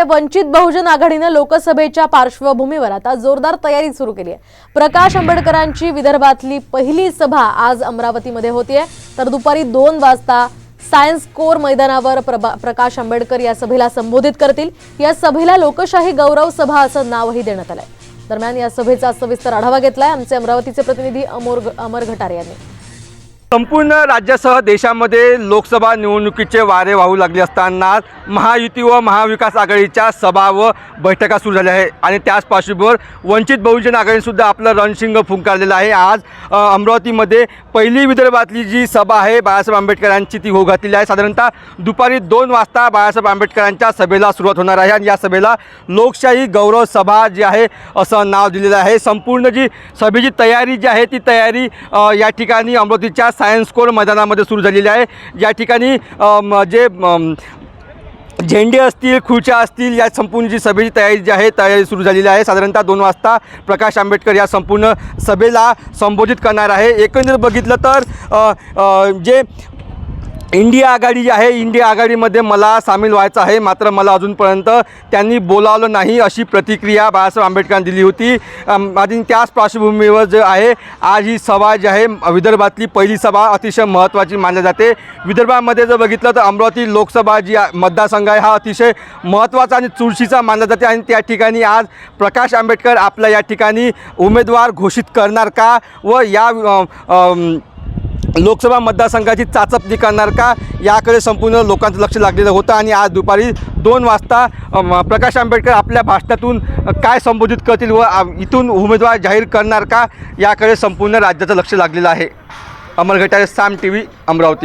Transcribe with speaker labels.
Speaker 1: वंचित बहुजन आघाडीने लोकसभेच्या पार्श्वभूमीवर आता जोरदार तयारी सुरू केली आहे। प्रकाश आंबेडकरांची विदर्भातली पहिली सभा आज अमरावतीमध्ये होतीये, तर दुपारी 2 वाजता सायन्स कोर मैदानावर प्रकाश आंबेडकर या सभेला संबोधित करतील। या सभेला लोकशाही गौरव सभा असं नावही देण्यात आलंय। दरम्यान या सभेचा सविस्तर आढावा घेतलाय आमचे अमरावतीचे प्रतिनिधी अमर घटारे यांनी।
Speaker 2: संपूर्ण राज्यासह देशामध्ये लोकसभा निवडणुकीचे वारे वाहू लागले असताना महायुती व महाविकास आघाडीच्या सभा व बैठका सुरू झाल्या आहे आणि त्याच पार्श्वभूमीवर वंचित बहुजन आघाडीसुद्धा आपलं रणशिंग फुंकारलेलं आहे। आज अमरावतीमध्ये पहिली विदर्भातली जी सभा आहे बाळासाहेब आंबेडकरांची ती होऊ घातलेली आहे। साधारणतः दुपारी 2 वाजता बाळासाहेब आंबेडकरांच्या सभेला सुरुवात होणार आहे आणि या सभेला लोकशाही गौरव सभा जी आहे असं नाव दिलेलं आहे। संपूर्ण जी सभेची तयारी जी आहे ती तयारी या ठिकाणी अमरावतीच्या सायन्स कोर मैदानामध्ये सुरू झालेली आहे। या ठिकाणी जे झेंडे असतील, खुर्च्या असतील, या संपूर्ण जी सभेची तयारी जी आहे तयारी सुरू झालेली आहे। साधारणतः 2 वाजता प्रकाश आंबेडकर या संपूर्ण सभेला संबोधित करणार आहे। एकंदरीत बघितलं तर जे इंडिया आघाडी जी आहे, इंडिया आघाडीमध्ये मला सामील व्हायचं आहे, मात्र मला अजूनपर्यंत त्यांनी बोलावलं नाही अशी प्रतिक्रिया बाळासाहेब आंबेडकरांनी दिली होती। आणि त्याच पार्श्वभूमीवर जे आहे आज ही सभा जी आहे विदर्भातली पहिली सभा अतिशय महत्त्वाची मानली जाते। विदर्भामध्ये जर बघितलं तर अमरावती लोकसभा जी मतदारसंघ आहे हा अतिशय महत्त्वाचा आणि चुरशीचा मानला जाते आणि त्या ठिकाणी आज प्रकाश आंबेडकर आपल्या या ठिकाणी उमेदवार घोषित करणार का व या लोकसभा मतदारसंघाची चाचपणी करणार का याकडे संपूर्ण लोकांचं लक्ष लागलेलं होतं आणि आज दुपारी 2 वाजता प्रकाश आंबेडकर आपल्या भाषणातून काय संबोधित करतील व इथून उमेदवार जाहीर करणार का याकडे संपूर्ण राज्याचं लक्ष लागलेलं आहे। अमर घटारे, साम टीव्ही, अमरावती।